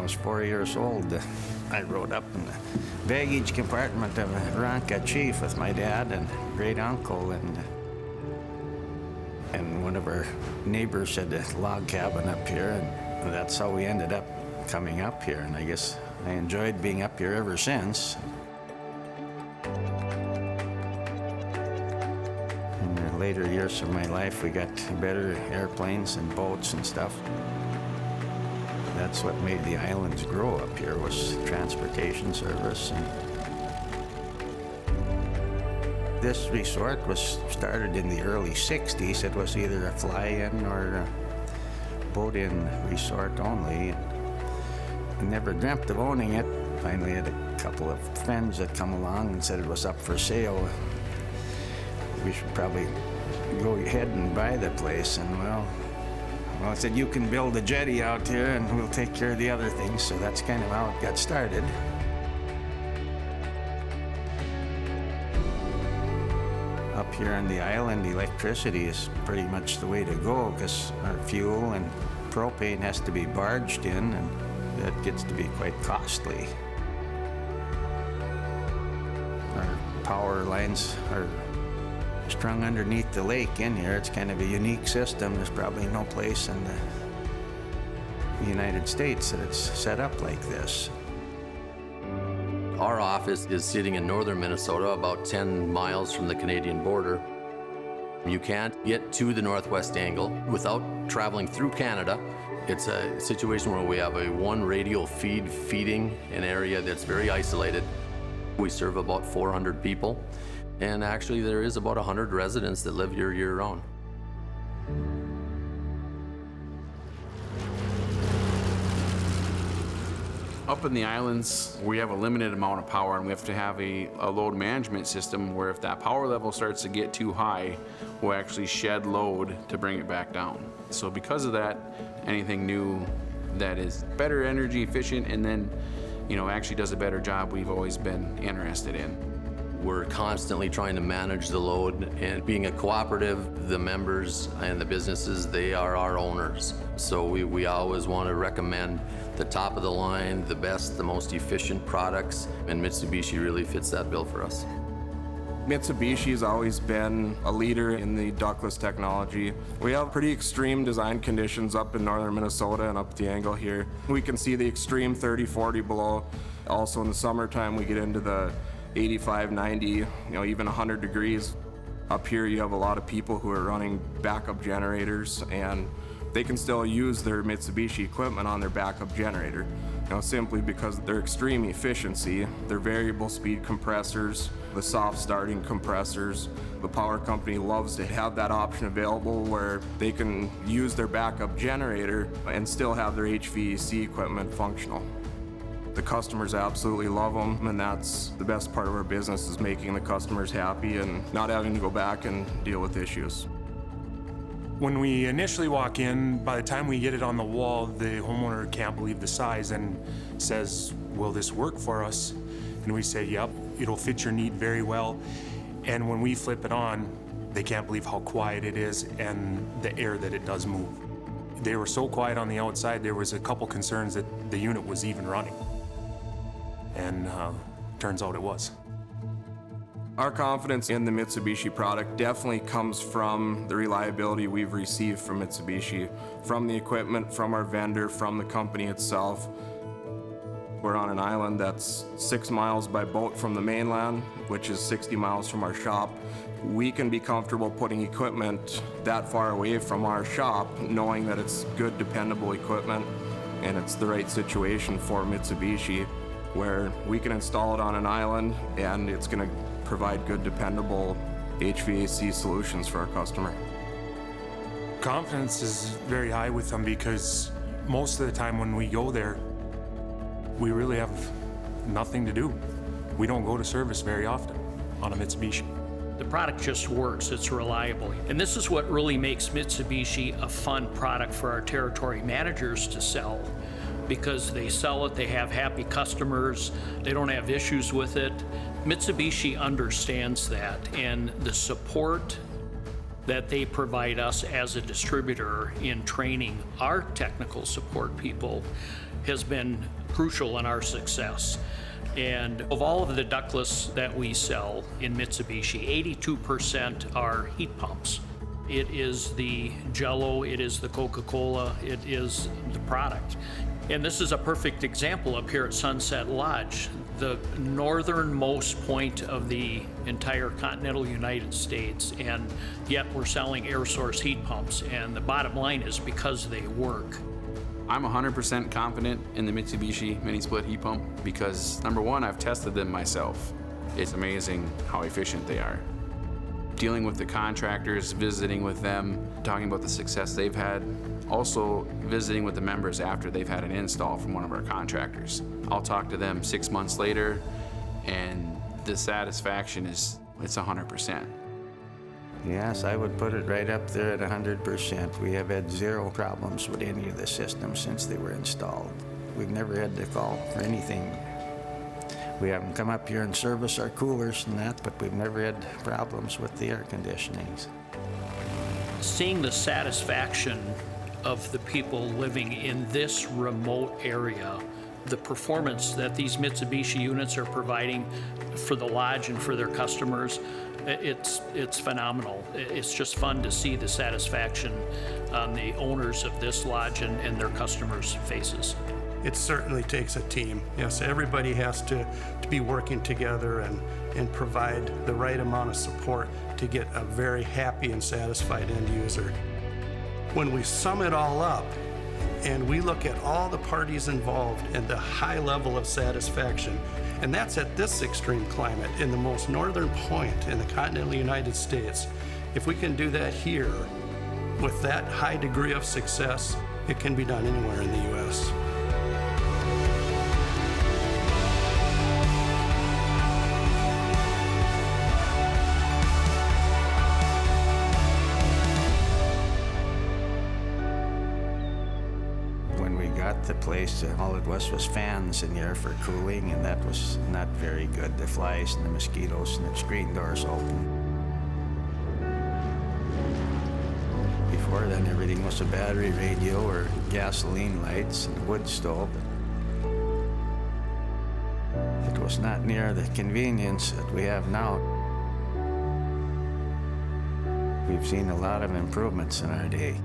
was 4 years old. I rode up in the baggage compartment of a Ronca Chief with my dad and great uncle, and one of our neighbors had a log cabin up here, and that's how we ended up coming up here. And I guess I enjoyed being up here ever since. In the later years of my life, we got better airplanes and boats and stuff. That's what made the islands grow up here, was transportation service. And this resort was started in the early 60s. It was either a fly-in or a boat-in resort only. I never dreamt of owning it. Finally had a couple of friends that come along and said it was up for sale. We should probably go ahead and buy the place. And well, I said, you can build a jetty out here and we'll take care of the other things. So that's kind of how it got started. Up here on the island, electricity is pretty much the way to go, because our fuel and propane has to be barged in, and that gets to be quite costly. Our power lines are strung underneath the lake in here. It's kind of a unique system. There's probably no place in the United States that it's set up like this. Our office is sitting in northern Minnesota, about 10 miles from the Canadian border. You can't get to the northwest angle without traveling through Canada. It's a situation where we have a one radial feed feeding an area that's very isolated. We serve about 400 people, and actually there is about 100 residents that live here year-round. Up in the islands, we have a limited amount of power, and we have to have a load management system where if that power level starts to get too high, we'll actually shed load to bring it back down. So because of that, anything new that is better energy efficient and then, actually does a better job, we've always been interested in. We're constantly trying to manage the load, and being a cooperative, the members and the businesses, they are our owners. So we always want to recommend the top of the line, the best, the most efficient products, and Mitsubishi really fits that bill for us. Mitsubishi has always been a leader in the ductless technology. We have pretty extreme design conditions up in northern Minnesota and up the angle here. We can see the extreme 30-40 below. Also in the summertime, we get into the 85, 90, even 100 degrees. Up here you have a lot of people who are running backup generators, and they can still use their Mitsubishi equipment on their backup generator, simply because their extreme efficiency, their variable speed compressors, the soft starting compressors. The power company loves to have that option available where they can use their backup generator and still have their HVAC equipment functional. The customers absolutely love them, and that's the best part of our business, is making the customers happy and not having to go back and deal with issues. When we initially walk in, by the time we get it on the wall, the homeowner can't believe the size and says, will this work for us? And we say, yep, it'll fit your need very well. And when we flip it on, they can't believe how quiet it is and the air that it does move. They were so quiet on the outside, there was a couple concerns that the unit was even running. And turns out it was. Our confidence in the Mitsubishi product definitely comes from the reliability we've received from Mitsubishi, from the equipment, from our vendor, from the company itself. We're on an island that's 6 miles by boat from the mainland, which is 60 miles from our shop. We can be comfortable putting equipment that far away from our shop, knowing that it's good, dependable equipment, and it's the right situation for Mitsubishi, where we can install it on an island and it's going to provide good, dependable HVAC solutions for our customer. Confidence is very high with them because most of the time when we go there, we really have nothing to do. We don't go to service very often on a Mitsubishi. The product just works, it's reliable. And this is what really makes Mitsubishi a fun product for our territory managers to sell, because they sell it, they have happy customers, they don't have issues with it. Mitsubishi understands that, and the support that they provide us as a distributor in training our technical support people has been crucial in our success. And of all of the ductless that we sell in Mitsubishi, 82% are heat pumps. It is the Jello, it is the Coca-Cola, it is the product. And this is a perfect example up here at Sunset Lodge, the northernmost point of the entire continental United States, and yet we're selling air source heat pumps, and the bottom line is because they work. I'm 100% confident in the Mitsubishi mini split heat pump because number one, I've tested them myself. It's amazing how efficient they are. Dealing with the contractors, visiting with them, talking about the success they've had, also visiting with the members after they've had an install from one of our contractors. I'll talk to them 6 months later and the satisfaction it's 100%. Yes, I would put it right up there at 100%. We have had zero problems with any of the systems since they were installed. We've never had to call for anything. We haven't come up here and service our coolers and that, but we've never had problems with the air conditionings. Seeing the satisfaction of the people living in this remote area, the performance that these Mitsubishi units are providing for the lodge and for their customers, it's phenomenal. It's just fun to see the satisfaction on the owners of this lodge and their customers' faces. It certainly takes a team. Yes, everybody has to be working together and provide the right amount of support to get a very happy and satisfied end user. When we sum it all up and we look at all the parties involved and the high level of satisfaction, and that's at this extreme climate in the most northern point in the continental United States. If we can do that here with that high degree of success, it can be done anywhere in the U.S. When we got the place, all it was fans in there for cooling, and that was not very good. The flies and the mosquitoes and the screen doors open. Before then, everything was a battery radio or gasoline lights and a wood stove. It was not near the convenience that we have now. We've seen a lot of improvements in our day.